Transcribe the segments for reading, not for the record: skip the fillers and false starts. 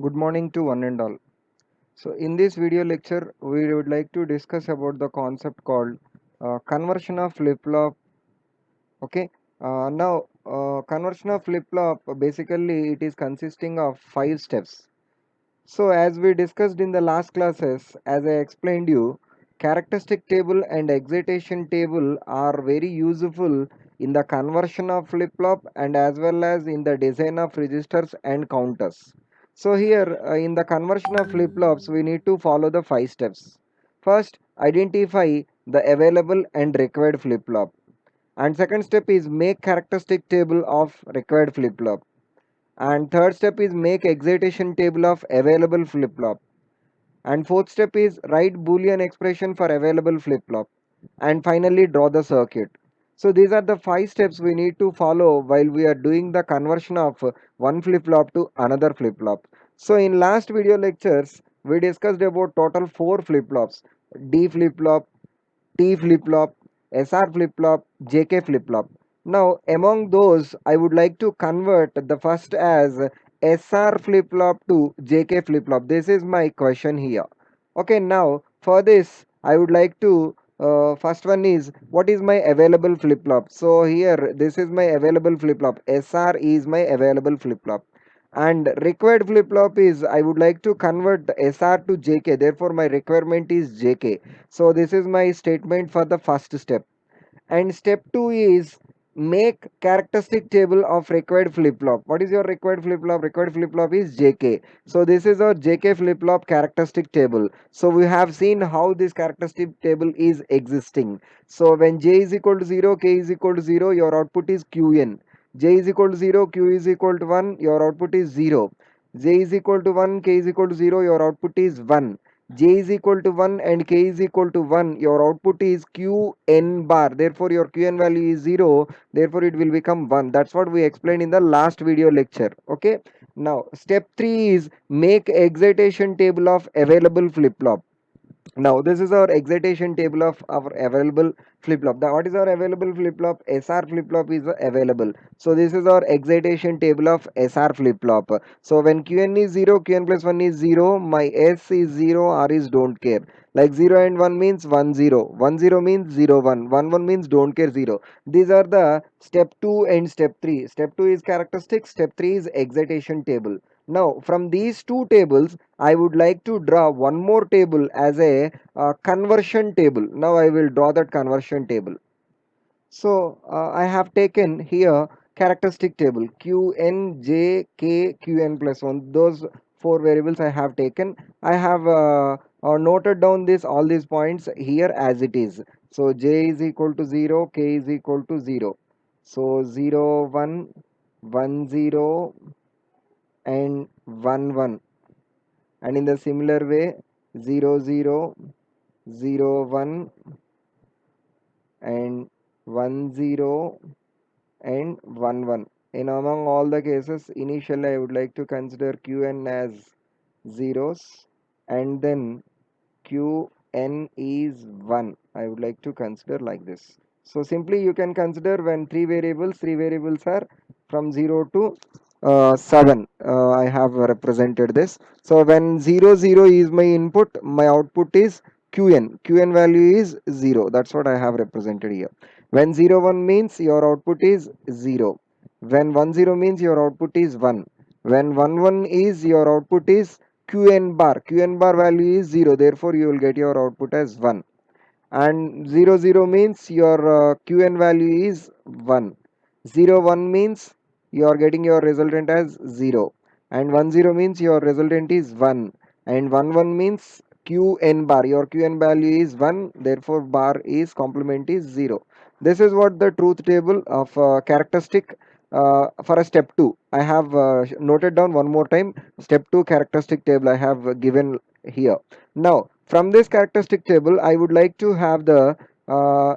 Good morning to one and all. So in this video lecture, we would like to discuss about the concept called conversion of flip-flop. Okay. Conversion of flip-flop, basically it is consisting of 5 steps. So as we discussed in the last classes, as I explained you, characteristic table and excitation table are very useful in the conversion of flip-flop and as well as in the design of registers and counters. So here in the conversion of flip-flops, we need to follow the 5 steps. First, identify the available and required flip-flop. And second step is make characteristic table of required flip-flop. And third step is make excitation table of available flip-flop. And fourth step is write boolean expression for available flip-flop. And finally draw the circuit. So these are the 5 steps we need to follow while we are doing the conversion of one flip-flop to another flip-flop. So in last video lectures, we discussed about total 4 flip-flops: D flip-flop, T flip-flop, SR flip-flop, JK flip-flop. Now among those, I would like to convert the first as SR flip-flop to JK flip-flop. This is my question here. Okay, now for this I would like to first one is what is my available flip-flop. So here this is my available flip-flop. SR is my available flip-flop. And required flip-flop is I would like to convert the SR to JK. Therefore my requirement is JK. So this is my statement for the first step. And step 2 is make characteristic table of required flip-flop. What is your required flip-flop? Required flip-flop is JK. So this is our JK flip-flop characteristic table. So we have seen how this characteristic table is existing. So when J is equal to 0, K is equal to 0, your output is Qn. J is equal to 0, Q is equal to 1, your output is 0. J is equal to 1, K is equal to 0, your output is 1. J is equal to 1 and K is equal to 1, your output is Qn bar. Therefore, your Qn value is 0. Therefore, it will become 1. That's what we explained in the last video lecture. Okay. Now, step 3 is make excitation table of available flip-flop. Now this is our excitation table of our available flip-flop. What is our available flip-flop? SR flip-flop is available. So this is our excitation table of SR flip-flop. So when Qn is 0, Qn plus 1 is 0, my S is 0, R is don't care. Like 0 and 1 means 1 0, 1 0 means 0 1, 1 1 means don't care 0. These are the step 2 and step 3. Step 2 is characteristic, step 3 is excitation table. Now from these two tables I would like to draw one more table as a conversion table. Now I will draw that conversion table. So I have taken here characteristic table Qn, J, K, Qn plus 1. Those 4 variables I have taken. I have noted down this all these points here as it is. So J is equal to 0, K is equal to 0. So 0, 1, 1, 0 and 1, 1. And in the similar way 0 0 0 1 and 1 0 and 1 1. In among all the cases, initially I would like to consider Qn as zeros and then Qn is 1. I would like to consider like this. So simply you can consider when three variables are from 0 to 7. I have represented this. So when 0 0 is my input, my output is Qn. Qn value is 0. That's what I have represented here. When 0 1 means your output is 0. When 1 0 means your output is 1. When 1 1 is your output is Qn bar. Qn bar value is 0. Therefore, you will get your output as 1. And 0 0 means your Qn value is 1. 0 1 means you are getting your resultant as 0. And 1 0 means your resultant is 1. And 1 1 means Qn bar. Your Qn value is 1. Therefore, bar is complement is 0. This is what the truth table of characteristic for a step 2. I have noted down one more time. Step 2 characteristic table I have given here. Now from this characteristic table I would like to have the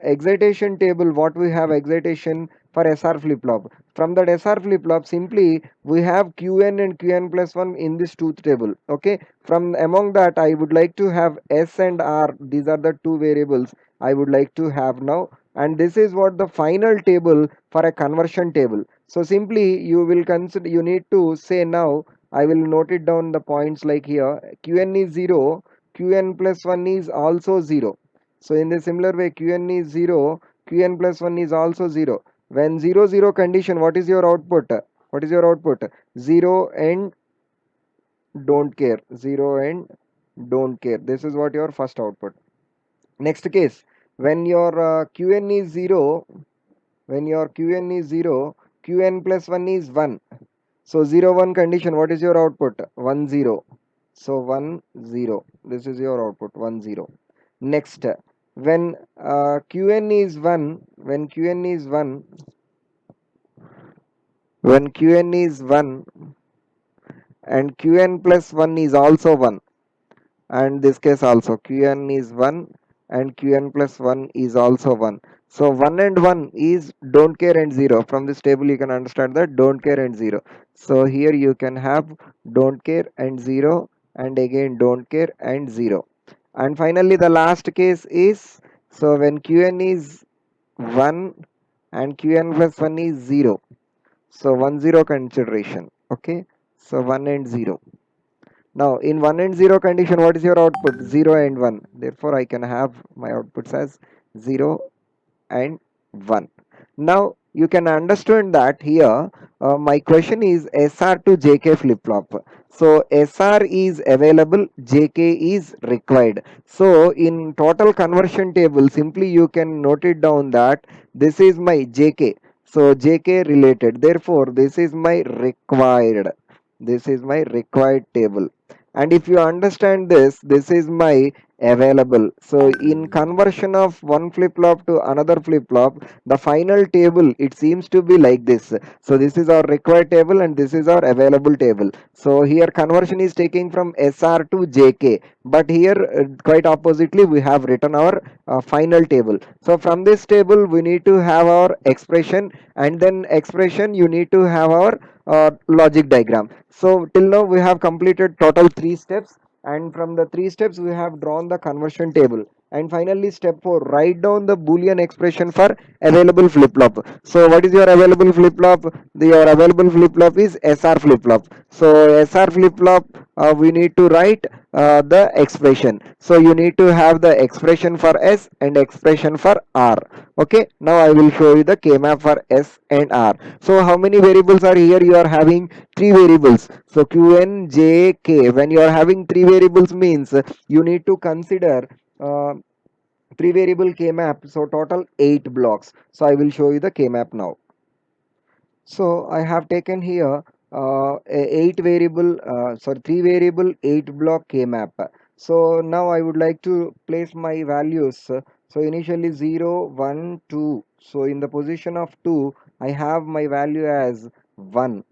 excitation table. What we have excitation for SR flip-flop. From that SR flip-flop simply we have Qn and Qn plus 1 in this truth table. Okay, from among that I would like to have S and R. These are the two variables I would like to have now, and this is what the final table for a conversion table. So simply you will consider, you need to say now I will note it down the points like here. Qn is 0, Qn plus 1 is also 0. So in the similar way, Qn is 0, Qn plus 1 is also 0. When 0 0 condition, what is your output? What is your output? 0 and don't care. 0 and don't care. This is what your first output. Next case, when your Qn is 0, when your Qn is 0, Qn plus 1 is 1. So 0 1 condition, what is your output? 1 0. So 1 0. This is your output, 1 0. Next, when Qn is 1, when Qn is 1, when Qn is 1 and Qn plus 1 is also 1, and this case also Qn is 1 and Qn plus 1 is also 1. So 1 and 1 is don't care and 0. From this table you can understand that don't care and 0. So here you can have don't care and 0, and again don't care and 0. And finally the last case is, so when Qn is 1 and Qn plus 1 is 0. So 1 0 consideration. Okay. So 1 and 0. Now in 1 and 0 condition, what is your output? 0 and 1. Therefore I can have my outputs as 0 and 1. Now you can understand that here my question is SR to JK flip flop. So SR is available, JK is required. So in total conversion table, simply you can note it down that this is my JK. So JK related. Therefore this is my required. This is my required table. And if you understand this, this is my available. So in conversion of one flip flop to another flip flop, the final table, it seems to be like this. So this is our required table and this is our available table. So here conversion is taking from SR to JK, but here quite oppositely we have written our final table. So from this table we need to have our expression, and then expression you need to have our logic diagram. So till now we have completed total 3 steps, and from the 3 steps we have drawn the conversion table. And finally step 4, write down the boolean expression for available flip flop. So what is your available flip flop? Your available flip flop is SR flip flop. So SR flip flop, we need to write the expression. So you need to have the expression for S and expression for R. Okay, now I will show you the K map for S and R. So how many variables are here? You are having 3 variables. So Qn, J, K. When you are having 3 variables means you need to consider 3 variable K map. So total 8 blocks. So I will show you the K map now. So I have taken here a 3 variable 8 block K map. So now I would like to place my values. So initially 0, 1, 2. So in the position of 2, I have my value as 1.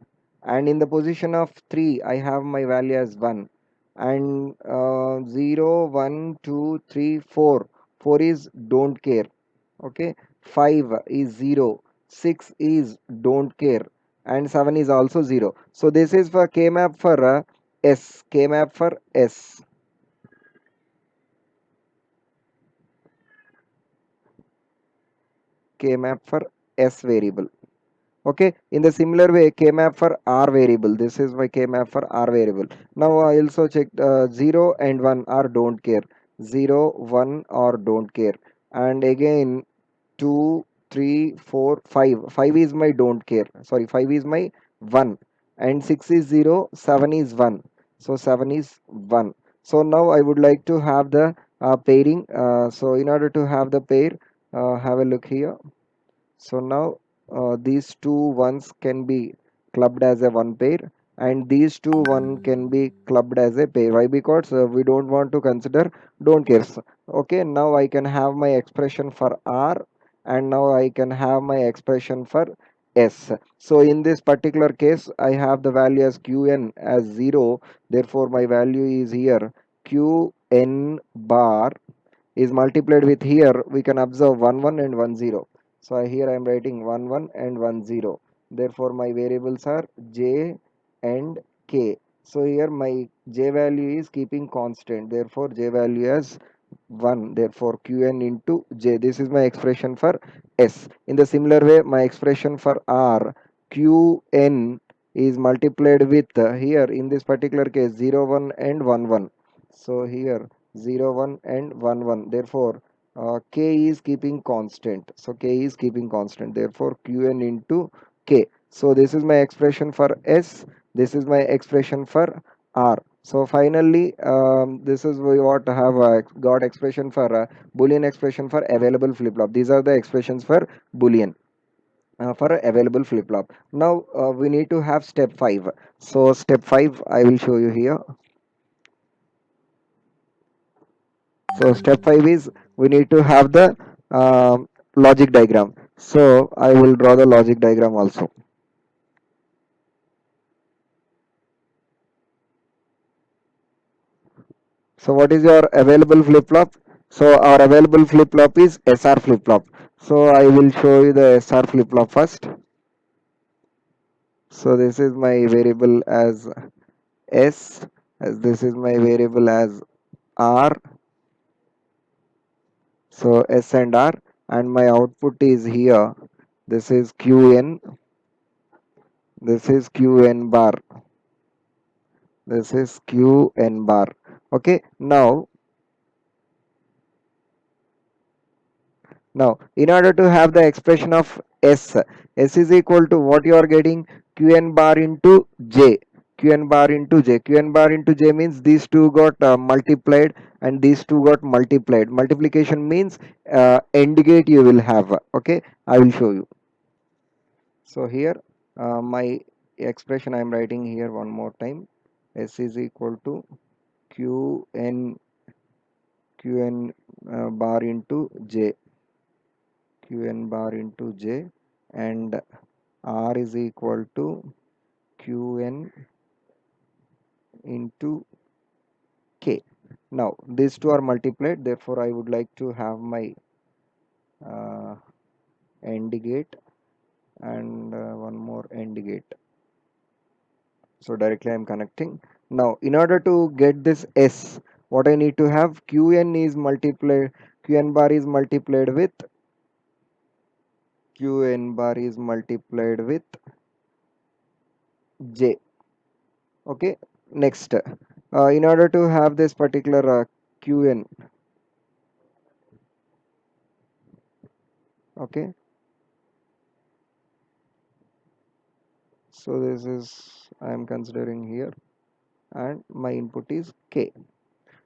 And in the position of 3, I have my value as 1. And 0, 1, 2, 3, 4. 4 is don't care. Okay. 5 is 0, 6 is don't care, and 7 is also 0. So this is for K map for S. K map for S. K map for S variable. Okay, in the similar way K map for R variable. This is my K map for R variable. Now I also checked 0 and 1 are don't care. 0, 1 or don't care, and again 2, 3, 4, 5. 5 is my don't care. Sorry, 5 is my 1. And 6 is 0, 7 is 1. So 7 is 1. So now I would like to have the pairing. So in order to have the pair, have a look here. So now these two ones can be clubbed as a one pair, and these two one can be clubbed as a pair. Why? Because we don't want to consider don't cares. Okay, now I can have my expression for R, and now I can have my expression for S. So in this particular case, I have the value as Qn as 0. Therefore, my value is here Qn bar is multiplied with, here we can observe 1 1 and 1 0. So here I am writing 1 1 and 1 0. Therefore my variables are J and K. So here my J value is keeping constant. Therefore J value as 1. Therefore Qn into J. This is my expression for S. In the similar way, my expression for R, Qn is multiplied with here in this particular case 0 1 and 1 1. So here 0 1 and 1 1, therefore k is keeping constant, so k is keeping constant, therefore qn into k. So this is my expression for s, this is my expression for r. So finally this is we what have got expression for boolean expression for available flip flop. These are the expressions for boolean for a available flip flop. Now we need to have step 5. So step 5 I will show you here. So step 5 is we need to have the logic diagram. So I will draw the logic diagram also. So what is your available flip flop? So our available flip flop is SR flip flop. So I will show you the SR flip flop first. So this is my variable as S, as this is my variable as R. So S and R, and my output is here. This is Qn, this is Qn bar, this is Qn bar. Okay, now in order to have the expression of S is equal to what you are getting, Qn bar into J. Qn bar into J. Qn bar into J means these two got multiplied and these two got multiplied. Multiplication means AND gate you will have. Okay, I will show you. So here my expression I am writing here one more time. S is equal to Qn bar into J, Qn bar into J, and R is equal to Qn into K. Now these two are multiplied, therefore I would like to have my uh, AND gate and one more AND gate. So directly I am connecting. Now in order to get this S, what I need to have, Qn bar is multiplied with Qn bar is multiplied with J. Okay, next in order to have this particular Qn, okay, so this is I am considering here, and my input is K.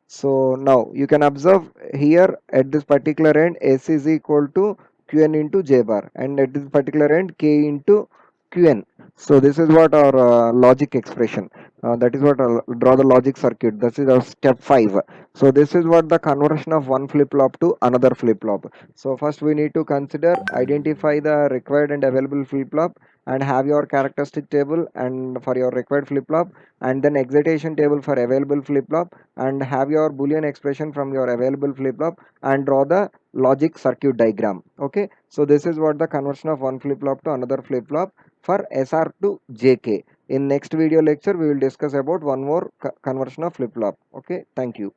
So now you can observe here at this particular end S is equal to Qn into J bar, and at this particular end K into Qn. So this is what our logic expression. That is what I'll draw the logic circuit. This is our step 5. So this is what the conversion of one flip flop to another flip flop. So first we need to consider identify the required and available flip flop and have your characteristic table and for your required flip flop, and then excitation table for available flip flop, and have your boolean expression from your available flip flop and draw the logic circuit diagram. Okay, so this is what the conversion of one flip flop to another flip flop for SR to JK. In next video lecture we will discuss about one more conversion of flip flop. Okay, thank you.